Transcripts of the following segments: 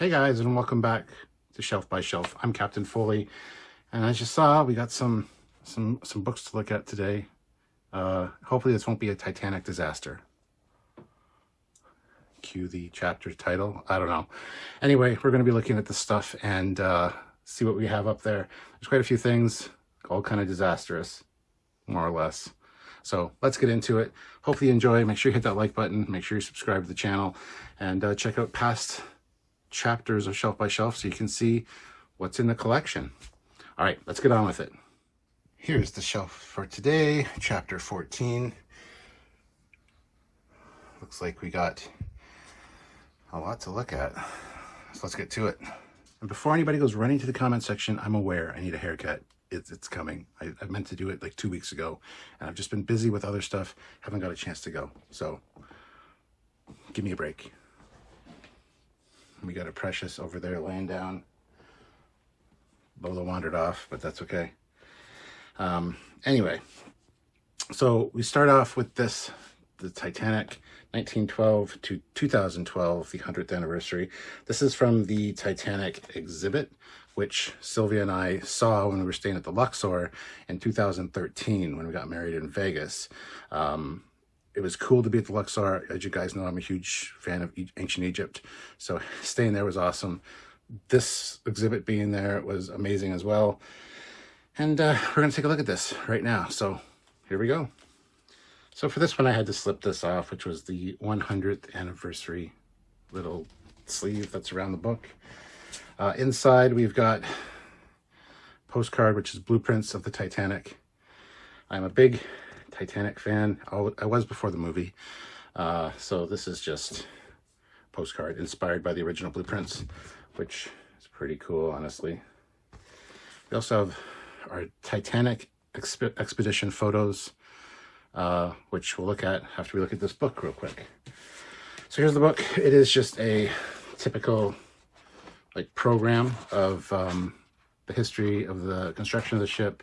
Hey guys, and welcome back to Shelf by Shelf. I'm Captain Foley, and as you saw, we got some books to look at today. Hopefully this won't be a Titanic disaster. Cue the chapter title. I don't know. Anyway, we're going to be looking at this stuff and see what we have up there. There's quite a few things, all kind of disastrous, more or less. So let's get into it. Hopefully you enjoy. Make sure you hit that like button. Make sure you subscribe to the channel, and check out past chapters of Shelf by Shelf so you can see what's in the collection. All right, let's get on with it. Here's the shelf for today, chapter 14. Looks like we got a lot to look at, so let's get to it. And before anybody goes running to the comment section, I'm aware I need a haircut. It's coming. I meant to do it like 2 weeks ago, and I've just been busy with other stuff, haven't got a chance to go, so give me a break. We got a Precious over there laying down. Lola wandered off, but that's okay. Anyway, so we start off with this, the Titanic, 1912 to 2012, the 100th anniversary. This is from the Titanic exhibit, which Sylvia and I saw when we were staying at the Luxor in 2013 when we got married in Vegas. It was cool to be at the Luxor. As you guys know, I'm a huge fan of ancient Egypt, so staying there was awesome. This exhibit being there was amazing as well. And we're going to take a look at this right now. So here we go. So for this one, I had to slip this off, which was the 100th anniversary little sleeve that's around the book. Inside, we've got postcard, which is blueprints of the Titanic. I'm a big Titanic fan. I was before the movie. So this is just postcard inspired by the original blueprints, which is pretty cool, honestly. We also have our Titanic expedition photos, which we'll look at after we look at this book real quick. So here's the book. It is just a typical like program of the history of the construction of the ship,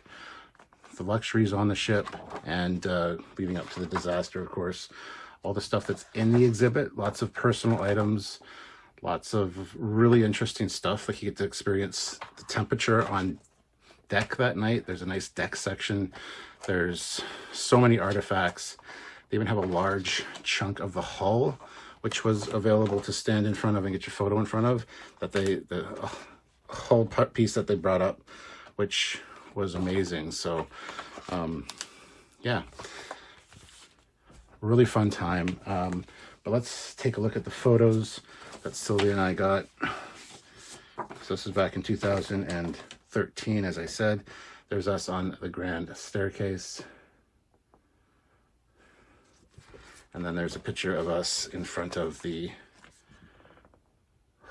the luxuries on the ship, and leading up to the disaster, of course. All the stuff that's in the exhibit, lots of personal items, lots of really interesting stuff. Like you get to experience the temperature on deck that night. There's a nice deck section. There's so many artifacts. They even have a large chunk of the hull, which was available to stand in front of and get your photo in front of, that the whole piece that they brought up, which was amazing. So yeah, really fun time. But let's take a look at the photos that Sylvia and I got. So this is back in 2013, as I said. There's us on the grand staircase, and then there's a picture of us in front of the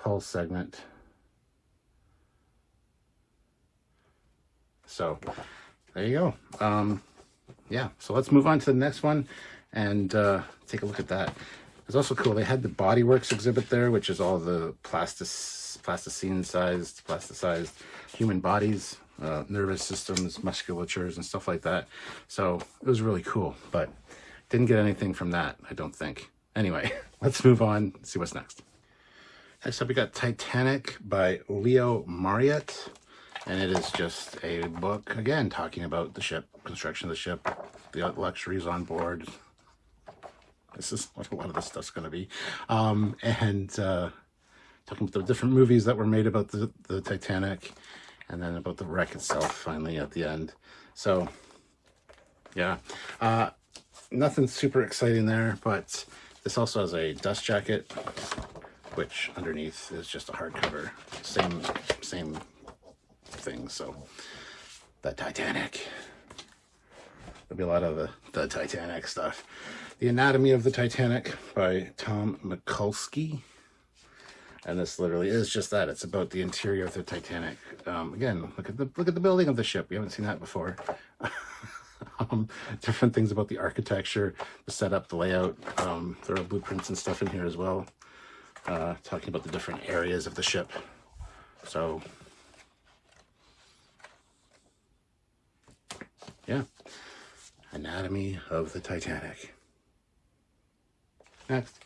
hull segment. So there you go. Yeah, so let's move on to the next one and take a look at that. It's also cool. They had the Bodyworks exhibit there, which is all the plasticized human bodies, nervous systems, musculatures, and stuff like that. So it was really cool, but didn't get anything from that, I don't think. Anyway, let's move on and see what's next. Next up, we got Titanic by Leo Marriott. And it is just a book, again, talking about the ship, construction of the ship, the luxuries on board. This is what a lot of this stuff's going to be. And talking about the different movies that were made about the Titanic, and then about the wreck itself, finally, at the end. So, yeah. Nothing super exciting there, but this also has a dust jacket, which underneath is just a hardcover. Same thing. So the Titanic, there'll be a lot of the Titanic stuff. The Anatomy of the Titanic by Tom Mikulski, and this literally is just that. It's about the interior of the Titanic. Again, look at the building of the ship. We haven't seen that before. Different things about the architecture, the setup, the layout. There are blueprints and stuff in here as well, talking about the different areas of the ship. So yeah, Anatomy of the Titanic. Next.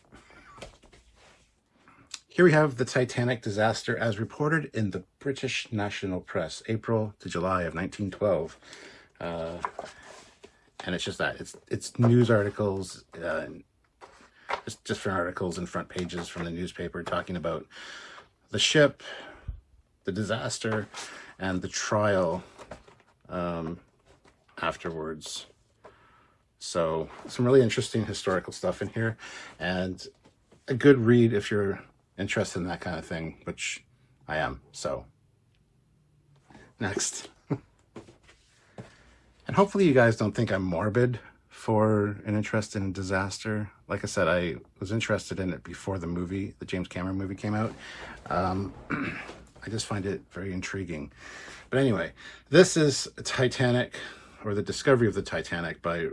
Here we have the Titanic disaster as reported in the British National Press, April to July of 1912. And it's just that. It's news articles, just different articles and front pages from the newspaper talking about the ship, the disaster, and the trial afterwards. So some really interesting historical stuff in here, and a good read if you're interested in that kind of thing, which I am. So next. And hopefully you guys don't think I'm morbid for an interest in disaster. Like I said, I was interested in it before the movie, the James Cameron movie came out. I just find it very intriguing. But anyway, this is Titanic, or the discovery of the Titanic by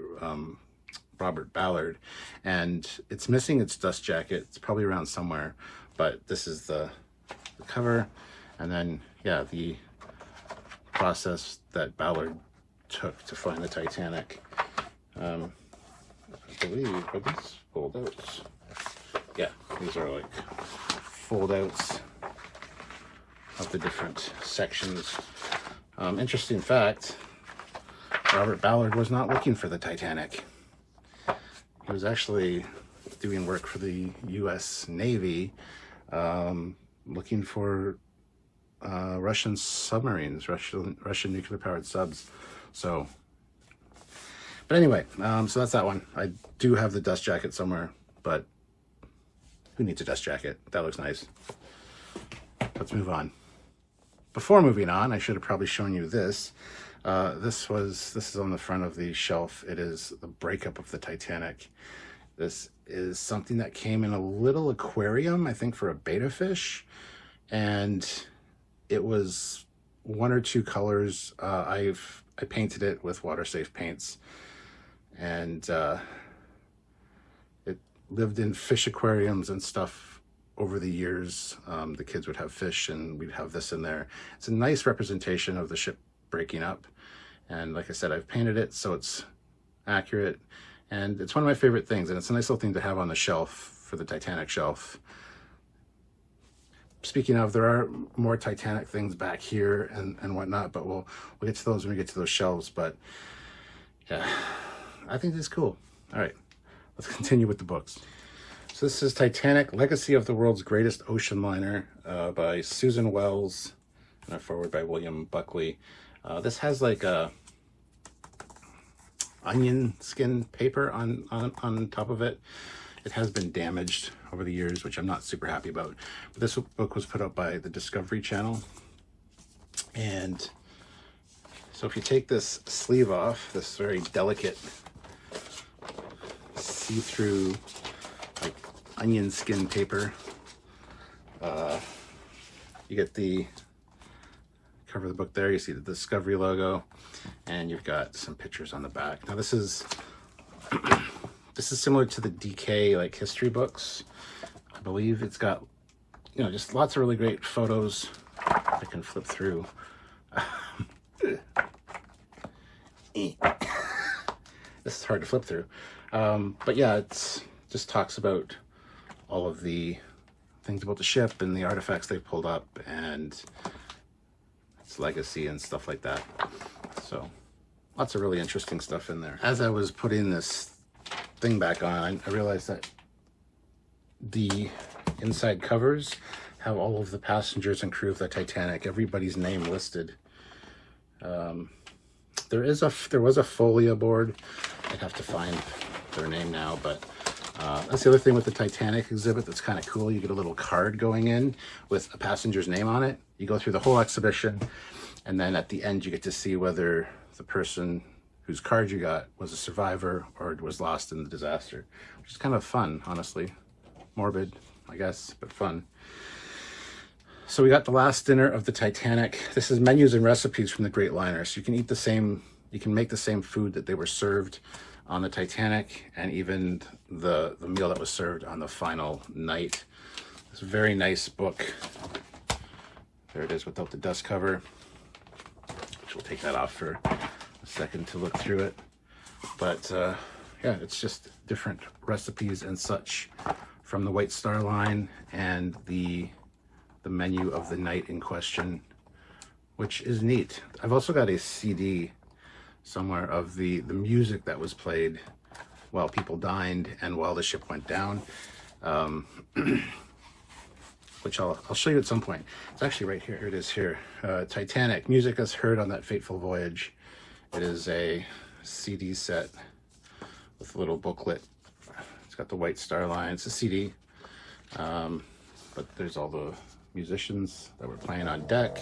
Robert Ballard. And it's missing its dust jacket. It's probably around somewhere. But this is the cover. And then, yeah, the process that Ballard took to find the Titanic. I believe, are these fold-outs? Yeah, these are like fold-outs of the different sections. Interesting fact, Robert Ballard was not looking for the Titanic. He was actually doing work for the US Navy, looking for Russian submarines, Russian nuclear-powered subs. So, but anyway, so that's that one. I do have the dust jacket somewhere, but who needs a dust jacket? That looks nice. Let's move on. Before moving on, I should have probably shown you this. This is on the front of the shelf. It is the breakup of the Titanic. This is something that came in a little aquarium, I think for a betta fish, and it was one or two colors. I painted it with water-safe paints, and it lived in fish aquariums and stuff over the years. The kids would have fish and we'd have this in there. It's a nice representation of the ship breaking up. And like I said, I've painted it so it's accurate. And it's one of my favorite things. And it's a nice little thing to have on the shelf for the Titanic shelf. Speaking of, there are more Titanic things back here and whatnot, but we'll get to those when we get to those shelves. But yeah, I think this is cool. All right, let's continue with the books. So this is Titanic, Legacy of the World's Greatest Ocean Liner by Susan Wells, and a foreword by William Buckley. This has like a onion skin paper on top of it. It has been damaged over the years, which I'm not super happy about. But this book was put out by the Discovery Channel. And so if you take this sleeve off, this very delicate see-through like onion skin paper, you get the cover of the book there. You see the Discovery logo, and you've got some pictures on the back. Now this is similar to the DK like history books. I believe it's got, you know, just lots of really great photos. I can flip through. This is hard to flip through. But yeah, it's just talks about all of the things about the ship and the artifacts they pulled up and its legacy and stuff like that. So lots of really interesting stuff in there. As I was putting this thing back on, I realized that the inside covers have all of the passengers and crew of the Titanic, everybody's name listed. There was a Foley aboard. I'd have to find their name now, but that's the other thing with the Titanic exhibit that's kind of cool. You get a little card going in with a passenger's name on it. You go through the whole exhibition, and then at the end you get to see whether the person whose card you got was a survivor or was lost in the disaster, which is kind of fun, honestly. Morbid, I guess, but fun. So we got the last dinner of the Titanic. This is menus and recipes from the Great Liner. So you can eat the same, you can make the same food that they were served on the Titanic, and even the meal that was served on the final night. It's a very nice book. There it is without the dust cover, which we'll take that off for a second to look through it. But yeah, it's just different recipes and such from the White Star Line and the menu of the night in question, which is neat. I've also got a CD somewhere of the music that was played while people dined and while the ship went down, which I'll show you at some point. It's actually right here. It is here. Titanic, music as heard on that fateful voyage. It is a CD set with a little booklet. It's got the White Star Line. It's a CD, but there's all the musicians that were playing on deck,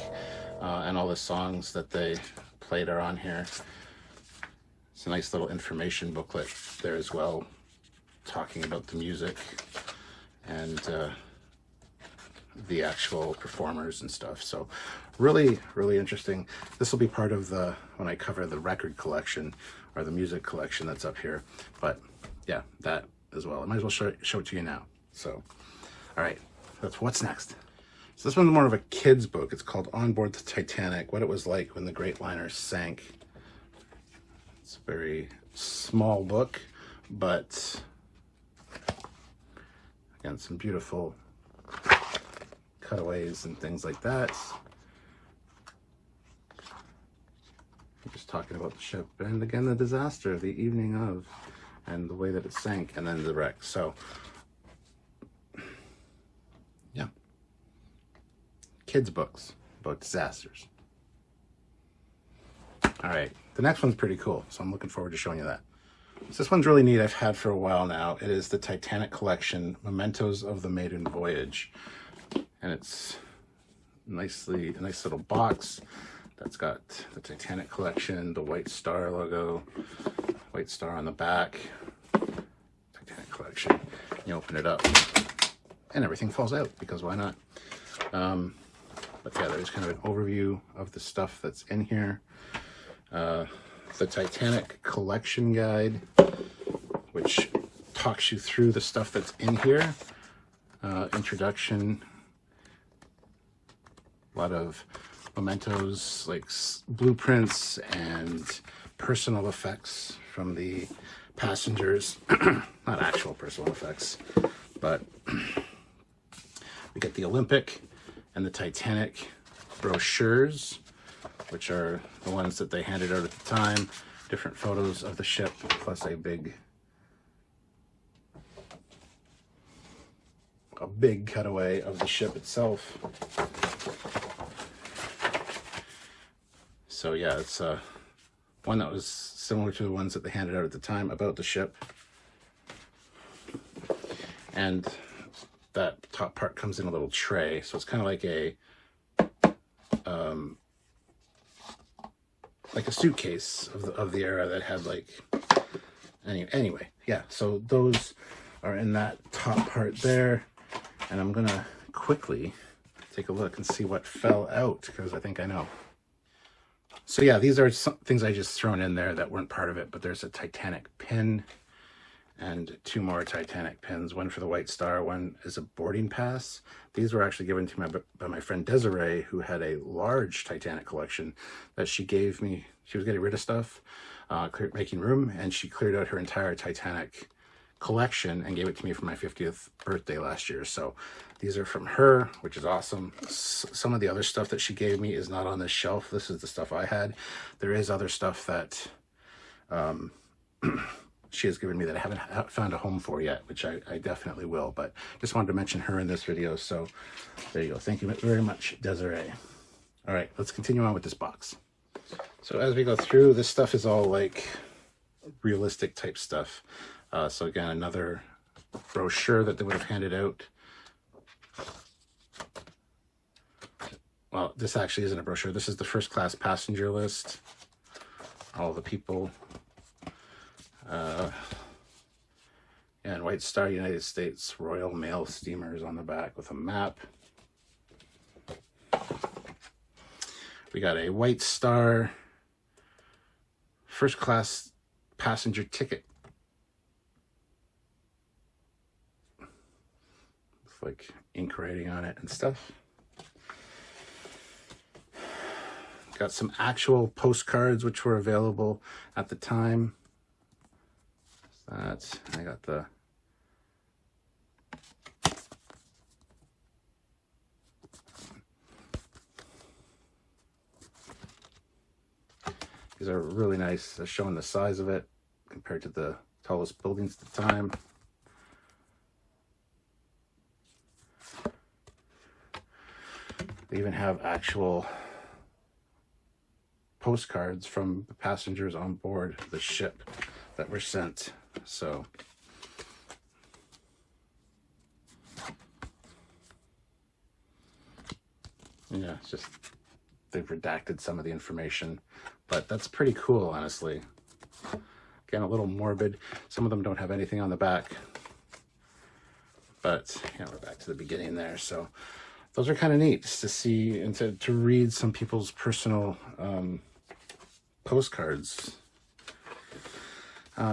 and all the songs that they played are on here. It's a nice little information booklet there as well, talking about the music and the actual performers and stuff. So really, really interesting. This will be part of when I cover the record collection or the music collection that's up here. But yeah, that as well. I might as well show it to you now. So, all right, that's what's next. So this one's more of a kid's book. It's called On Board the Titanic, What It Was Like When the Great Liner Sank. It's a very small book, but again, some beautiful cutaways and things like that. I'm just talking about the ship and again the disaster, the evening of, and the way that it sank and then the wreck. So yeah, kids books about disasters. All right, the next one's pretty cool, so I'm looking forward to showing you that. So this one's really neat. I've had for a while now. It is the Titanic collection, Mementos of the Maiden Voyage. And it's a nice little box that's got the Titanic collection, the White Star logo, White Star on the back, Titanic collection. You open it up and everything falls out, because why not? But yeah, there's kind of an overview of the stuff that's in here. The Titanic collection guide, which talks you through the stuff that's in here. Introduction, a lot of mementos, like blueprints and personal effects from the passengers. Not actual personal effects, but we get the Olympic and the Titanic brochures, which are the ones that they handed out at the time. Different photos of the ship, plus a big cutaway of the ship itself. So yeah, it's one that was similar to the ones that they handed out at the time about the ship. And that top part comes in a little tray, so it's kind of like a suitcase of the era that had like, anyway, yeah, so those are in that top part there. And I'm gonna quickly take a look and see what fell out, because I think I know. So yeah, these are some things I just thrown in there that weren't part of it, but there's a Titanic pin and two more Titanic pins, one for the White Star, one is a boarding pass. These were actually given to me by my friend Desiree, who had a large Titanic collection that she gave me. She was getting rid of stuff, making room, and she cleared out her entire Titanic collection and gave it to me for my 50th birthday last year. So these are from her, which is awesome. Some of the other stuff that she gave me is not on this shelf. This is the stuff I had. There is other stuff that she has given me that I haven't found a home for yet, which I definitely will, but just wanted to mention her in this video. So there you go. Thank you very much, Desiree. All right, let's continue on with this box. So as we go through, this stuff is all like realistic type stuff. So again, another brochure that they would have handed out. Well, this actually isn't a brochure. This is the first class passenger list. All the people. And White Star United States Royal Mail steamers on the back with a map. We got a White Star first class passenger ticket. With like ink writing on it and stuff. Got some actual postcards which were available at the time. I got the These are really nice, showing the size of it compared to the tallest buildings at the time. They even have actual postcards from the passengers on board the ship that were sent. So yeah, it's just they've redacted some of the information, but that's pretty cool, honestly. Again, a little morbid. Some of them don't have anything on the back, but yeah, we're back to the beginning there. So those are kind of neat to see and to read some people's personal postcards.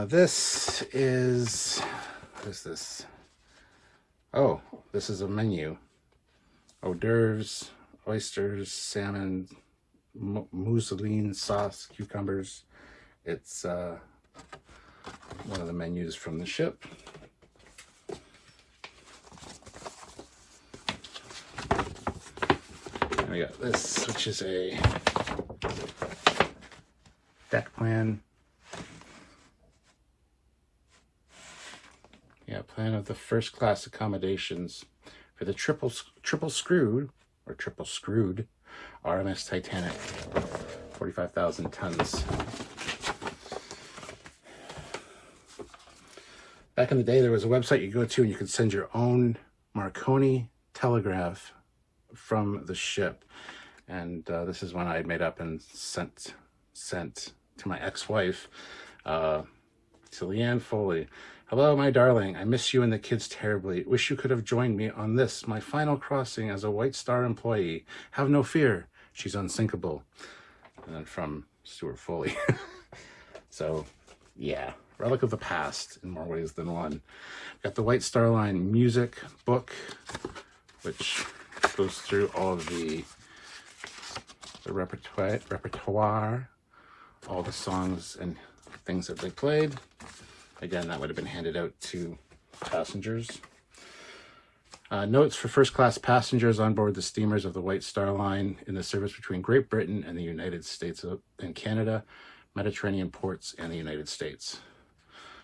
This is, what is this? Oh, this is a menu. Hors d'oeuvres, oysters, salmon, mousseline sauce, cucumbers. It's one of the menus from the ship. And we got this, which is a deck plan. Yeah, plan of the first class accommodations for the triple screwed RMS Titanic, 45,000 tons. Back in the day, there was a website you go to and you could send your own Marconi telegraph from the ship. And this is one I had made up and sent to my ex-wife, to Leanne Foley. Hello, my darling. I miss you and the kids terribly. Wish you could have joined me on this, my final crossing as a White Star employee. Have no fear. She's unsinkable. And then from Stuart Foley. So, yeah. Relic of the past in more ways than one. Got the White Star Line music book, which goes through all of the repertoire, all the songs and things that they played. Again, that would have been handed out to passengers. Notes for first class passengers on board the steamers of the White Star Line in the service between Great Britain and the United States and Canada, Mediterranean ports, and the United States.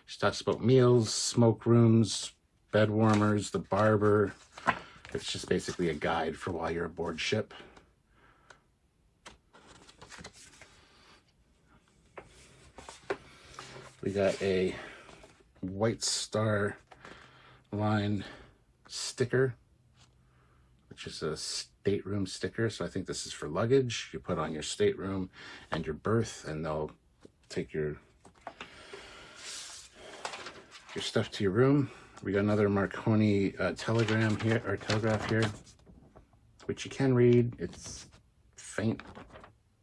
She talks about meals, smoke rooms, bed warmers, the barber. It's just basically a guide for while you're aboard ship. We got a White Star Line sticker, which is a stateroom sticker. So I think this is for luggage. You put on your stateroom and your berth, and they'll take your stuff to your room. We got another Marconi telegraph here, which you can read. It's faint.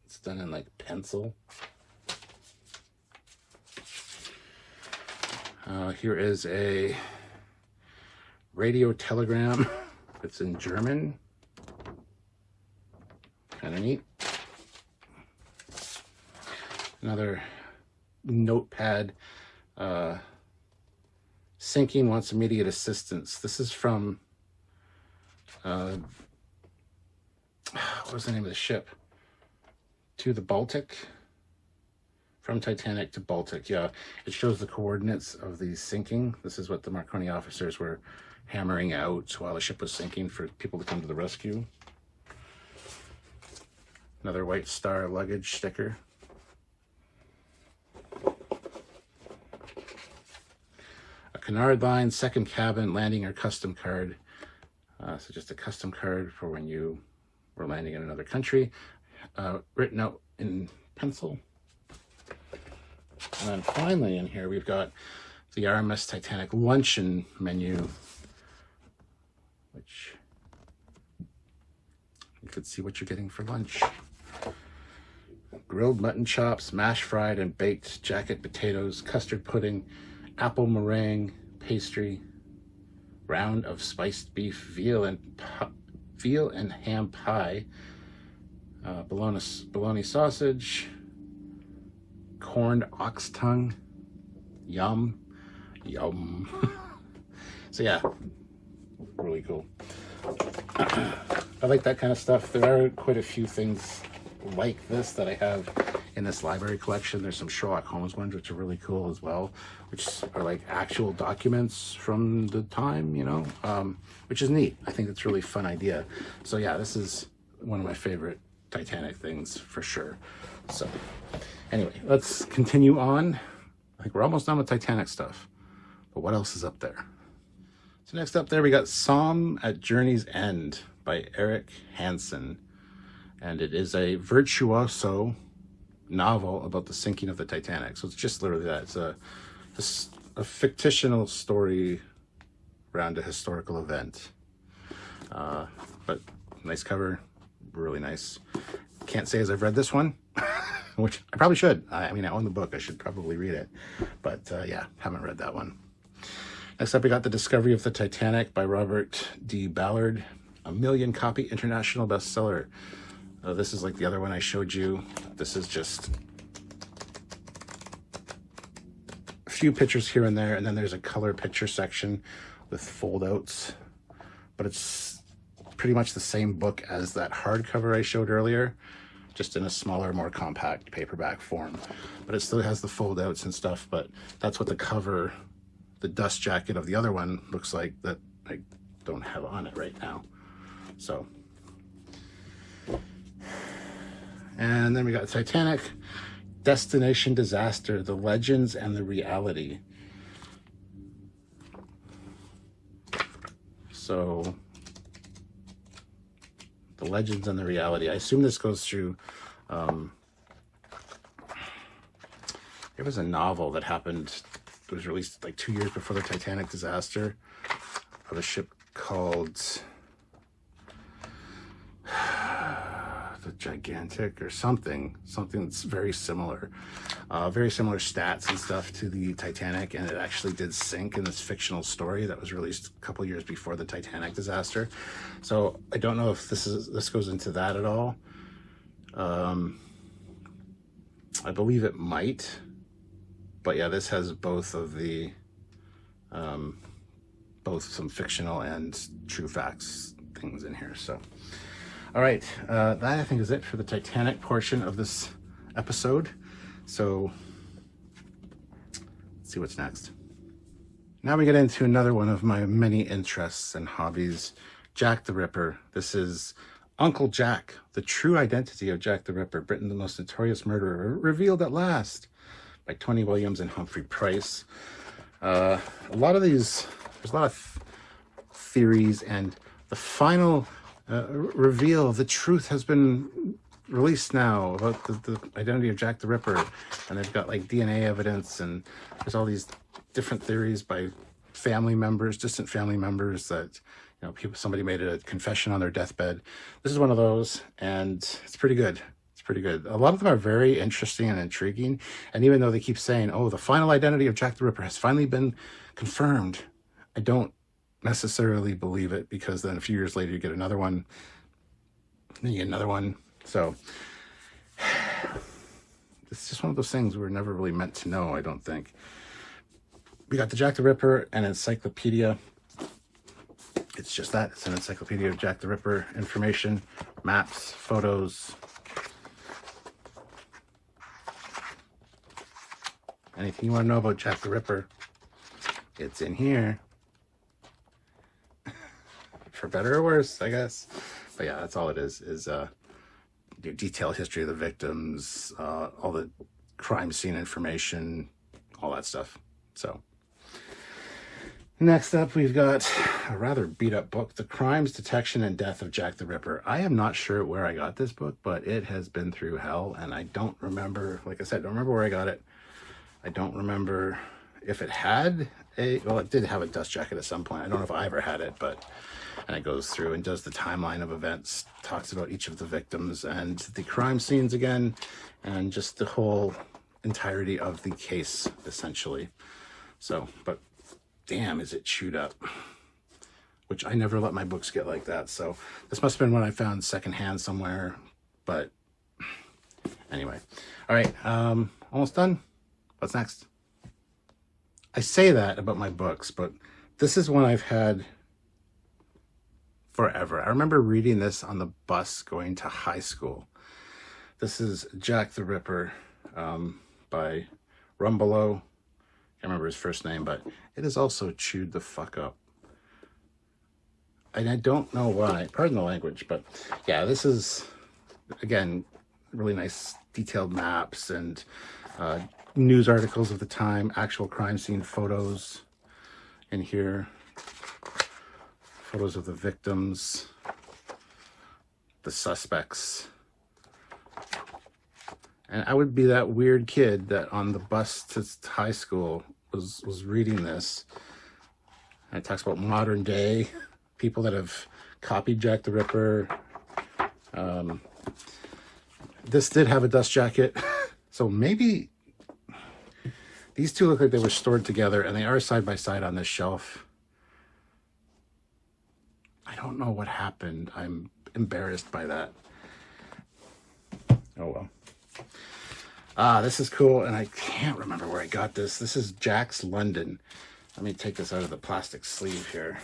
It's done in like pencil. Here is a radio telegram. It's in German. Kind of neat. Another notepad. Sinking, wants immediate assistance. This is from, what was the name of the ship? To the Baltic. From Titanic to Baltic, yeah. It shows the coordinates of the sinking. This is what the Marconi officers were hammering out while the ship was sinking for people to come to the rescue. Another White Star luggage sticker. A Cunard Line, second cabin, landing or custom card. So just a custom card for when you were landing in another country. Written out in pencil. And then finally in here, we've got the RMS Titanic luncheon menu, which you could see what you're getting for lunch. Grilled mutton chops, mashed fried and baked jacket potatoes, custard pudding, apple meringue, pastry, round of spiced beef, veal and ham pie, bologna sausage, corned ox tongue, yum. So yeah, really cool. I like that kind of stuff. There are quite a few things like this that I have in this library collection. There's some Sherlock Holmes ones, which are really cool as well, which are like actual documents from the time, you know, which is neat. I think it's a really fun idea. So yeah, this is one of my favorite Titanic things for sure. So anyway, let's continue on. I think we're almost done with Titanic stuff, but what else is up there? So next up there, we got Psalm at Journey's End by Eric Hansen. And it is a virtuoso novel about the sinking of the Titanic. So it's just literally that. It's a fictional story around a historical event. But nice cover, really nice. Can't say as I've read this one, which I probably should. I mean, I own the book. I should probably read it. But yeah, haven't read that one. Next up, we got The Discovery of the Titanic by Robert D. Ballard. A 1 million copy international bestseller. This is like the other one I showed you. This is just a few pictures here and there, and then there's a color picture section with fold-outs. But it's pretty much the same book as that hardcover I showed earlier, just in a smaller, more compact paperback form. But it still has the fold-outs and stuff, but that's what the cover, the dust jacket of the other one looks like, that I don't have on it right now. So, and then we got Titanic, Destination Disaster, The Legends and the Reality. So, The Legends and the Reality. I assume this goes through, there was a novel that happened, it was released like 2 years before the Titanic disaster, of a ship called the Gigantic or something that's very similar stats and stuff to the Titanic, and it actually did sink in this fictional story that was released a couple years before the Titanic disaster. So I don't know if this goes into that at all. I believe it might, but yeah, this has both of the both some fictional and true facts things in here. So all right, that I think is it for the Titanic portion of this episode. So let's see what's next. Now we get into another one of my many interests and hobbies, Jack the Ripper. This is Uncle Jack, the true identity of Jack the Ripper, Britain's most notorious murderer, revealed at last, by Tony Williams and Humphrey Price. A lot of these, there's a lot of theories, and the final reveal, the truth has been released now about the identity of Jack the Ripper, and they've got like DNA evidence, and there's all these different theories by family members, distant family members, that, you know, somebody made a confession on their deathbed. This is one of those, and it's pretty good. It's pretty good. A lot of them are very interesting and intriguing, and even though they keep saying, oh, the final identity of Jack the Ripper has finally been confirmed, I don't necessarily believe it, because then a few years later you get another one, then you get another one. So it's just one of those things we're never really meant to know, I don't think. We got the Jack the Ripper, an encyclopedia. It's just that, it's an encyclopedia of Jack the Ripper information, maps, photos, anything you want to know about Jack the Ripper, it's in here. For better or worse, I guess. But yeah, that's all it is detailed history of the victims, all the crime scene information, all that stuff. So next up, we've got a rather beat up book, The Crimes, Detection, and Death of Jack the Ripper. I am not sure where I got this book, but it has been through hell, and I don't remember, like I said, don't remember where I got it. I don't remember if it had well, it did have a dust jacket at some point. I don't know if I ever had it, but, and it goes through and does the timeline of events, talks about each of the victims and the crime scenes again, and just the whole entirety of the case, essentially. So, but damn, is it chewed up, which I never let my books get like that. So this must have been one I found secondhand somewhere, but anyway. All right, almost done. What's next? I say that about my books, but this is one I've had forever. I remember reading this on the bus going to high school. This is Jack the Ripper, by Rumbelow. Can't remember his first name, but it is also chewed the fuck up. And I don't know why. Pardon the language, but yeah, this is, again, really nice detailed maps and news articles of the time, actual crime scene photos in here, photos of the victims, the suspects. And I would be that weird kid that on the bus to high school was reading this. And it talks about modern day people that have copied Jack the Ripper. This did have a dust jacket, so maybe these two look like they were stored together, and they are side by side on this shelf. I don't know what happened. I'm embarrassed by that. Oh well. This is cool, and I can't remember where I got this. This is Jack's London. Let me take this out of the plastic sleeve here.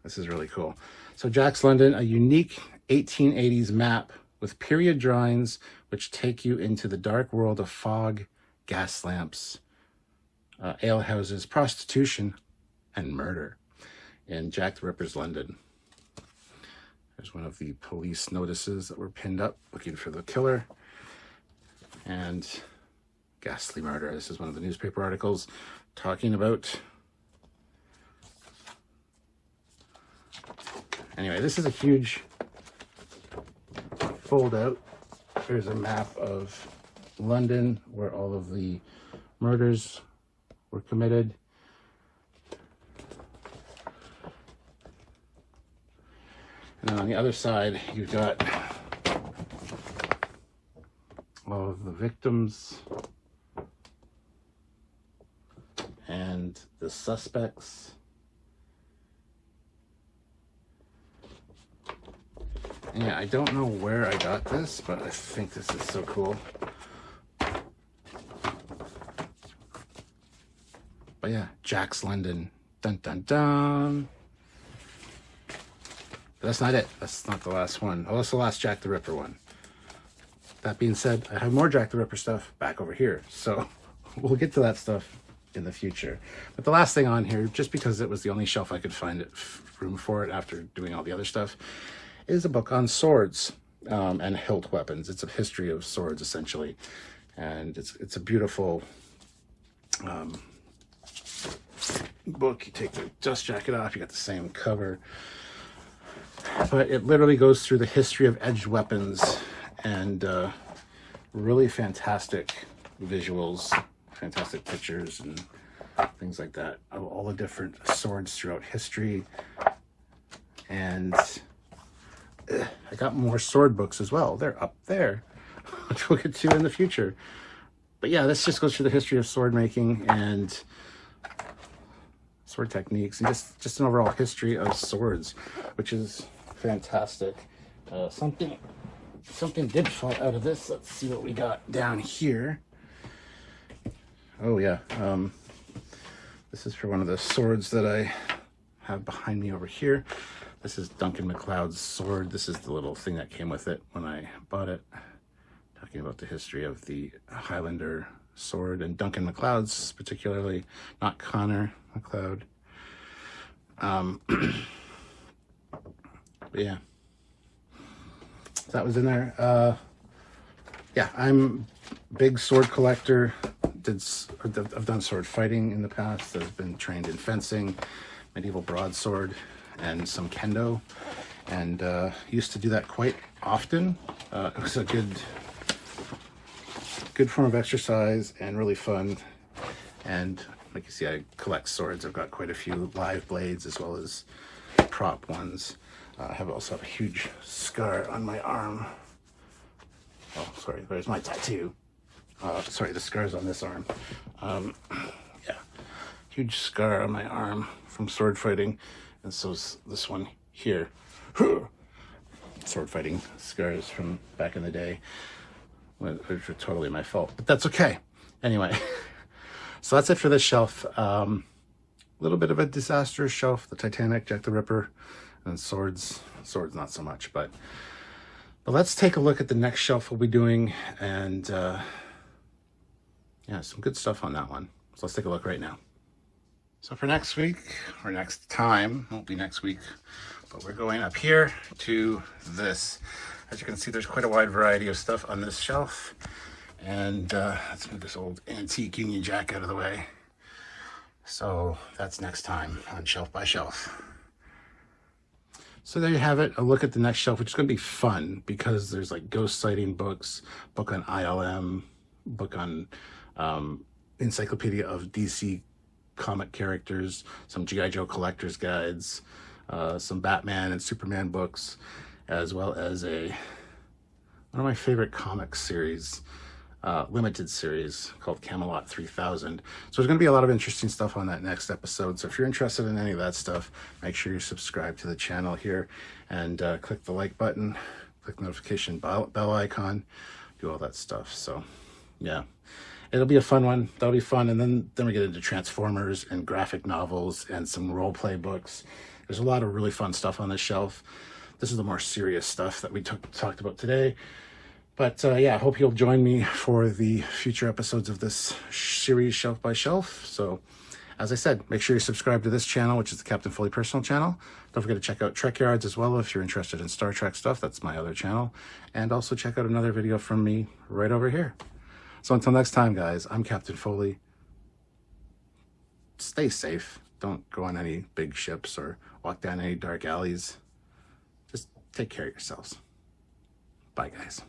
This is really cool. So Jack's London, a unique 1880s map with period drawings which take you into the dark world of fog, gas lamps, alehouses, prostitution, and murder in Jack the Ripper's London. There's one of the police notices that were pinned up looking for the killer. And ghastly murder. This is one of the newspaper articles talking about. Anyway, this is a huge fold out. There's a map of London where all of the murders were committed. And then on the other side, you've got all of the victims and the suspects. And yeah, I don't know where I got this, but I think this is so cool. But yeah, Jack's London. Dun dun dun. But that's not it. That's not the last one. Oh, that's the last Jack the Ripper one. That being said, I have more Jack the Ripper stuff back over here. So we'll get to that stuff in the future. But the last thing on here, just because it was the only shelf I could find room for it after doing all the other stuff, is a book on swords and hilt weapons. It's a history of swords, essentially. And it's a beautiful book. You take the dust jacket off, you got the same cover. But it literally goes through the history of edged weapons and really fantastic visuals, fantastic pictures and things like that of all the different swords throughout history. And I got more sword books as well. They're up there, which we'll get to in the future. But yeah, this just goes through the history of sword making and sword techniques and just an overall history of swords, which is fantastic. Something did fall out of this. Let's see what we got down here. Oh yeah, this is for one of the swords that I have behind me over here. This is Duncan MacLeod's sword. This is the little thing that came with it when I bought it. Talking about the history of the Highlander sword and Duncan MacLeod's particularly, not Connor MacLeod. But yeah, that was in there. Yeah, I'm a big sword collector. I've done sword fighting in the past. I've been trained in fencing, medieval broadsword, and some kendo, and used to do that quite often. It was a good form of exercise and really fun. And like you see, I collect swords. I've got quite a few live blades as well as prop ones. I also have a huge scar on my arm. Oh, sorry, there's my tattoo. Sorry, the scar's on this arm. Yeah, huge scar on my arm from sword fighting, and so's this one here. Sword fighting scars from back in the day, which were totally my fault, but that's okay. Anyway, so that's it for this shelf. A little bit of a disastrous shelf. The Titanic, Jack the Ripper, and swords not so much, but But let's take a look at the next shelf we'll be doing, and yeah, some good stuff on that one. So let's take a look right now. So for next week, or next time, won't be next week, but we're going up here to this. As you can see, there's quite a wide variety of stuff on this shelf. And let's move this old antique Union Jack out of the way. So that's next time on Shelf by Shelf. So there you have it, a look at the next shelf, which is going to be fun because there's like ghost sighting books, book on ILM, book on Encyclopedia of DC comic characters, some G.I. Joe collector's guides, some Batman and Superman books, as well as one of my favorite comic series, limited series called Camelot 3000. So there's going to be a lot of interesting stuff on that next episode. So if you're interested in any of that stuff, make sure you subscribe to the channel here and click the like button, click the notification bell icon, do all that stuff. So yeah, it'll be a fun one. That'll be fun. And then we get into Transformers and graphic novels and some role play books. There's a lot of really fun stuff on this shelf. This is the more serious stuff that we talked about today. But yeah, I hope you'll join me for the future episodes of this series, Shelf by Shelf. So as I said, make sure you subscribe to this channel, which is the Captain Foley personal channel. Don't forget to check out Trekyards as well if you're interested in Star Trek stuff. That's my other channel. And also check out another video from me right over here. So until next time, guys, I'm Captain Foley. Stay safe. Don't go on any big ships or walk down any dark alleys. Just take care of yourselves. Bye, guys.